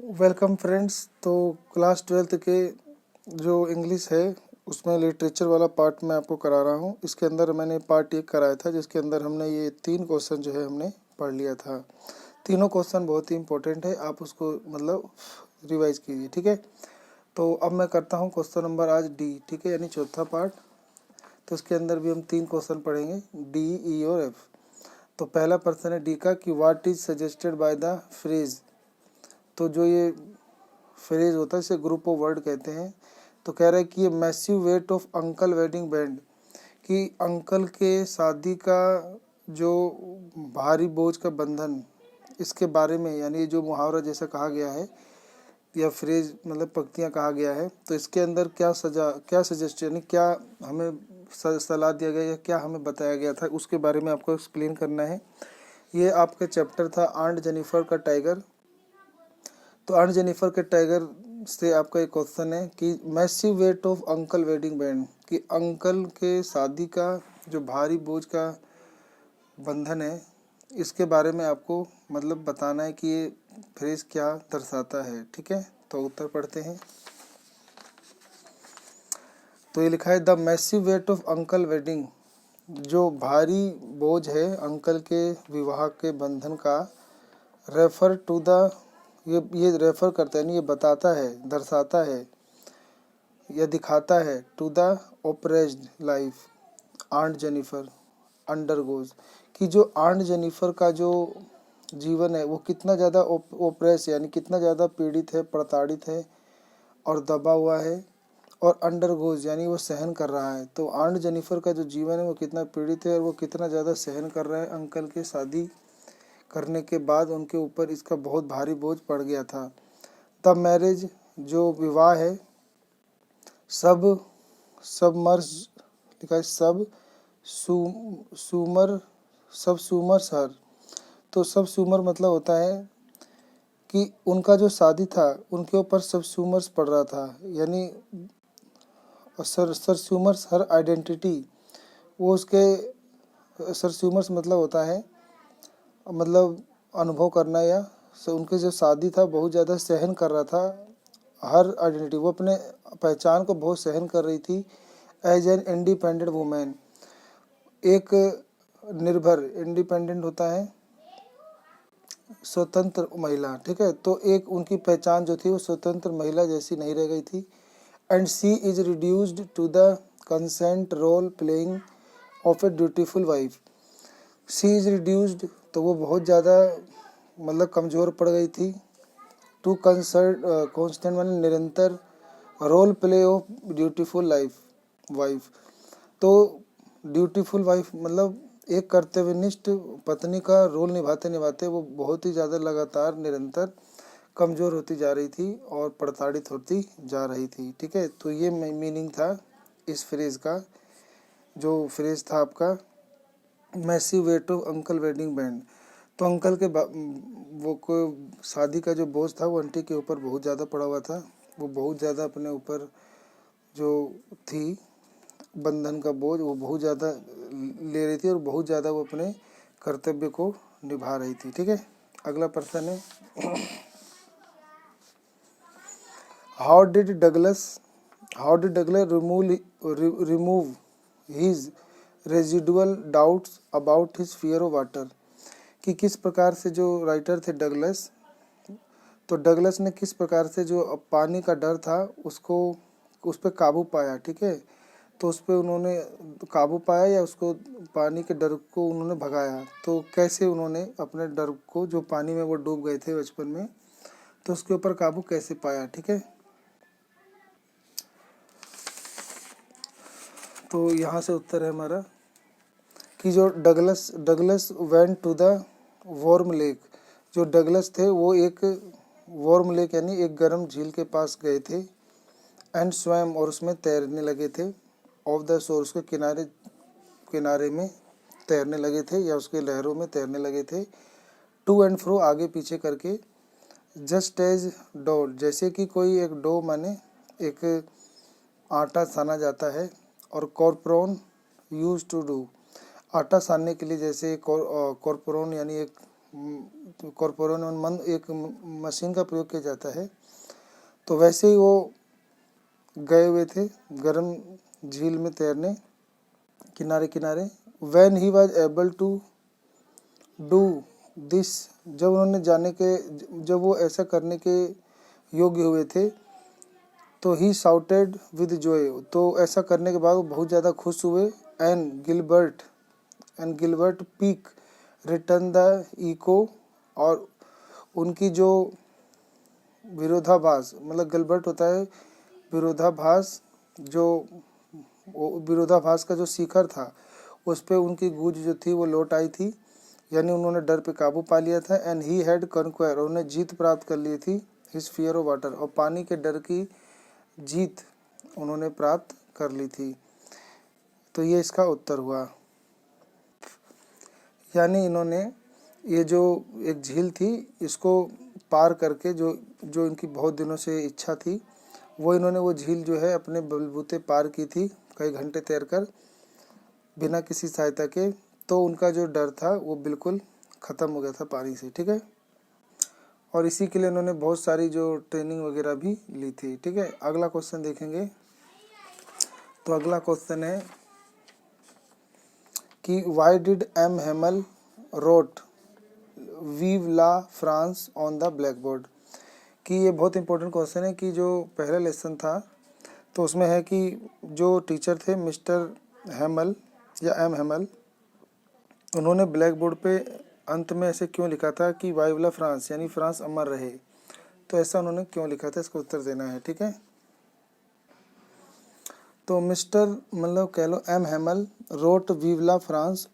Welcome friends. तो class 12th के जो इंग्लिश है उसमें लिटरेचर वाला पार्ट मैं आपको करा रहा हूँ। इसके अंदर मैंने पार्ट 1 कराया था, जिसके अंदर हमने ये 3 क्वेश्चन जो है हमने पढ़ लिया था। तीनों क्वेश्चन बहुत ही इंपॉर्टेंट है, आप उसको मतलब रिवाइज कीजिए, ठीक है। तो अब मैं करता हूँ क्वेश्चन नंबर आज डी, ठीक है, यानी चौथा पार्ट। तो इसके अंदर भी हम 3 क्वेश्चन पढ़ेंगे, डी, ई और एफ। तो पहला प्रश्न है डी का कि what is suggested by the phrase. तो जो ये फ्रेज होता है इसे ग्रुप ऑफ वर्ड कहते हैं। तो कह रहा है कि ये massive weight of uncle wedding band, कि अंकल के शादी का जो भारी बोझ का बंधन, इसके बारे में, यानी ये जो मुहावरा जैसा कहा गया है या फ्रेज मतलब पंक्तियाँ कहा गया है, तो इसके अंदर क्या सजेस्ट यानी क्या हमें सलाह दिया गया या क्या हमें बताया गया था, उसके बारे में आपको एक्सप्लेन करना है। ये आपका चैप्टर था आंट जेनिफर का टाइगर। तो आंट जेनिफर के टाइगर से आपका एक क्वेश्चन है कि massive weight of uncle wedding band, कि अंकल के शादी का जो भारी बोझ का बंधन है, इसके बारे में आपको मतलब बताना है कि ये फ्रेज क्या दर्शाता है, ठीक है। तो उत्तर पढ़ते हैं। तो ये लिखा है the massive weight of uncle wedding, जो भारी बोझ है अंकल के विवाह के बंधन का, रेफर टू द, ये रेफर करता है, नहीं ये बताता है, दर्शाता है या दिखाता है, to the oppressed life aunt Jennifer undergoes, कि जो आंट जेनिफर का जो जीवन है वो कितना ज़्यादा ओप्रेस यानी कितना ज़्यादा पीड़ित है, प्रताड़ित है और दबा हुआ है, और अंडरगोज यानी वो सहन कर रहा है। तो आंट जेनिफर का जो जीवन है वो कितना पीड़ित है और वो कितना ज़्यादा सहन कर रहा है। अंकल के शादी करने के बाद उनके ऊपर इसका बहुत भारी बोझ पड़ गया था। द मैरिज, जो विवाह है, सबमर्ज लिखा है, सूमर सब सूमर सर। तो सब सूमर मतलब होता है कि उनका जो शादी था उनके ऊपर सब सूमर्स पड़ रहा था, यानी सर सूमर्स हर आइडेंटिटी, वो उसके सर सूमर्स मतलब होता है मतलब अनुभव करना, या उनके जो शादी था बहुत ज़्यादा सहन कर रहा था हर आइडेंटिटी, वो अपने पहचान को बहुत सहन कर रही थी। एज एन इंडिपेंडेंट वुमेन, एक निर्भर, इंडिपेंडेंट होता है स्वतंत्र महिला, ठीक है। तो एक उनकी पहचान जो थी वो स्वतंत्र महिला जैसी नहीं रह गई थी। And she is reduced to the constant role playing of a dutiful wife. She is reduced, तो वो बहुत ज़्यादा मतलब कमज़ोर पड़ गई थी। टू कॉन्स्टेंट माने निरंतर, role play of dutiful wife, तो ड्यूटीफुल वाइफ मतलब एक कर्तव्यनिष्ठ पत्नी का रोल निभाते निभाते वो बहुत ही ज़्यादा लगातार निरंतर कमज़ोर होती जा रही थी और प्रताड़ित होती जा रही थी, ठीक है। तो ये मीनिंग था इस फ्रेज का, जो फ्रेज था आपका massive weight of uncle wedding band. तो अंकल के वो को शादी का जो बोझ था वो आंटी के ऊपर बहुत ज़्यादा पड़ा हुआ था। वो बहुत ज़्यादा अपने ऊपर जो थी बंधन का बोझ वो बहुत ज़्यादा ले रही थी और बहुत ज़्यादा वो अपने कर्तव्य को निभा रही थी, ठीक है। अगला प्रश्न है how did Douglas remove his residual doubts about his fear of water, कि किस प्रकार से जो राइटर थे डगलस, तो डगलस ने किस प्रकार से जो पानी का डर था उसको उस पर काबू पाया, ठीक है। तो उस पर उन्होंने काबू पाया या उसको पानी के डर को उन्होंने भगाया। तो कैसे उन्होंने अपने डर को, जो पानी में वो डूब गए थे बचपन में, तो उसके ऊपर काबू कैसे पाया, ठीक है। तो यहाँ से उत्तर है हमारा कि जो Douglas went to the warm lake, जो डगलस थे वो एक वॉर्म लेक यानी एक गर्म झील के पास गए थे। एंड स्वयं, और उसमें तैरने लगे थे। ऑफ द शोर, उसके किनारे में तैरने लगे थे या उसके लहरों में तैरने लगे थे। टू एंड फ्रो, आगे पीछे करके। जस्ट एज डो, जैसे कि कोई एक डो माने एक आटा साना जाता है, और कॉर्पोरन यूज टू डू, आटा सानने के लिए जैसे कॉर्पोरन यानी एक कॉर्पोरल मन एक मशीन का प्रयोग किया जाता है, तो वैसे ही वो गए हुए थे गर्म झील में तैरने किनारे किनारे। When he was able to do this, जब वो ऐसा करने के योग्य हुए थे, तो ही shouted with joy, तो ऐसा करने के बाद वो बहुत ज़्यादा खुश हुए। And Gilbert Peak return the echo, और उनकी जो विरोधाभास, मतलब गिलबर्ट होता है विरोधाभास, जो विरोधाभास का जो शिखर था उस पे उनकी गूंज जो थी वो लौट आई थी, यानी उन्होंने डर पे काबू पा लिया था। एंड ही हैड कॉन्क्वायर, उन्होंने जीत प्राप्त कर ली थी। हिज फियर ऑफ वाटर, और पानी के डर की जीत उन्होंने प्राप्त कर ली थी। तो ये इसका उत्तर हुआ। यानी इन्होंने ये जो एक झील थी इसको पार करके जो इनकी बहुत दिनों से इच्छा थी, वो इन्होंने वो झील जो है अपने बलबूते पार की थी, कई घंटे तैरकर बिना किसी सहायता के। तो उनका जो डर था वो बिल्कुल ख़त्म हो गया था पानी से, ठीक है। और इसी के लिए उन्होंने बहुत सारी जो ट्रेनिंग वगैरह भी ली थी, ठीक है। अगला क्वेश्चन देखेंगे। तो अगला क्वेश्चन है कि why did M Hamel wrote vive la France on the blackboard, कि ये बहुत इंपॉर्टेंट क्वेश्चन है कि जो पहला लेसन था तो उसमें है कि जो टीचर थे मिस्टर हेमल या एम हेमल, उन्होंने ब्लैक बोर्ड पे अंत में ऐसे क्यों लिखा था कि वाइव ला फ्रांस, यानी फ्रांस अमर रहे। तो ऐसा उन्होंने क्यों लिखा था, इसका उत्तर देना है, ठीक है। तो मिस्टर मतलब कह लो M Hamel wrote vive la France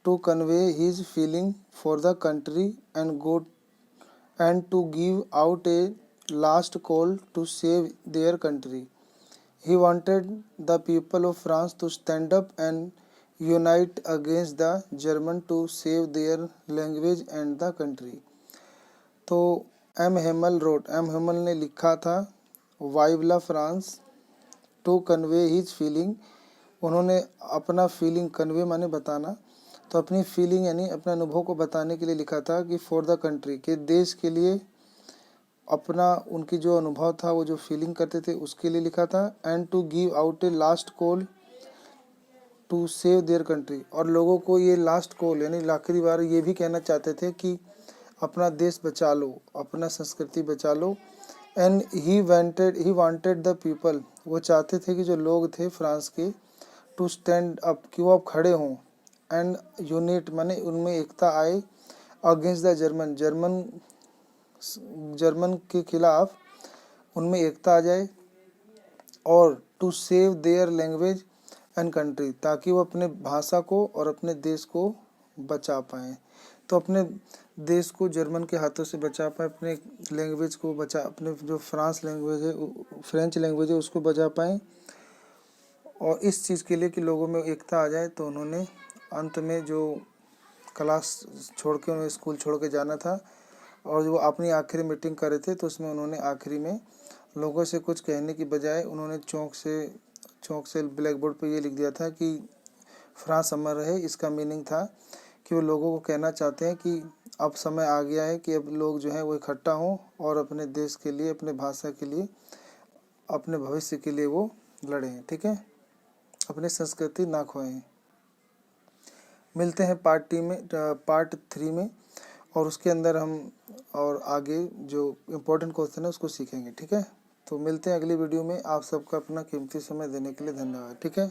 to convey his feeling for the country and to give out a last call to save their country. He wanted the people of France to stand up and unite against the German to save their language and the country. तो M Hamel ने लिखा था vive la France to convey his feeling, उन्होंने अपना feeling convey माने बताना, तो अपनी फीलिंग यानी अपने अनुभव को बताने के लिए लिखा था कि फॉर द कंट्री, के देश के लिए अपना उनकी जो अनुभव था वो जो फीलिंग करते थे उसके लिए लिखा था। And to give out a last call to save their country, और लोगों को ये लास्ट कॉल यानी आखिरी बार ये भी कहना चाहते थे कि अपना देश बचा लो, अपना संस्कृति बचा लो। And he wanted the people, वो चाहते थे कि जो लोग थे फ्रांस के, टू स्टैंड अप, कि वो अब खड़े हों। एंड यूनिट माने उनमें एकता आए, अगेंस्ट द जर्मन के खिलाफ उनमें एकता आ जाए, और to save their language and country, ताकि वो अपने भाषा को और अपने देश को बचा पाएँ। तो अपने देश को जर्मन के हाथों से बचा पाएँ, अपने लैंग्वेज को बचा, अपने जो फ्रेंच लैंग्वेज है उसको बचा पाएँ, और इस चीज़ के लिए कि लोगों में एकता आ जाए। तो उन्होंने अंत में जो क्लास छोड़ के उन्हें स्कूल छोड़ के जाना था, और जो अपनी आखिरी मीटिंग कर रहे थे, तो उसमें उन्होंने आखिरी में लोगों से कुछ कहने की बजाय उन्होंने चौक से ब्लैक बोर्ड पर ये लिख दिया था कि फ्रांस अमर रहे। इसका मीनिंग था कि वो लोगों को कहना चाहते हैं कि अब समय आ गया है कि अब लोग जो हैं वो इकट्ठा हों और अपने देश के लिए, अपने भाषा के लिए, अपने भविष्य के लिए वो लड़ें, ठीक है, अपनी संस्कृति ना खोएं। मिलते हैं पार्ट 3 में, और उसके अंदर हम और आगे जो इम्पोर्टेंट क्वेश्चन है उसको सीखेंगे, ठीक है। तो मिलते हैं अगली वीडियो में। आप सबका अपना कीमती समय देने के लिए धन्यवाद, ठीक है।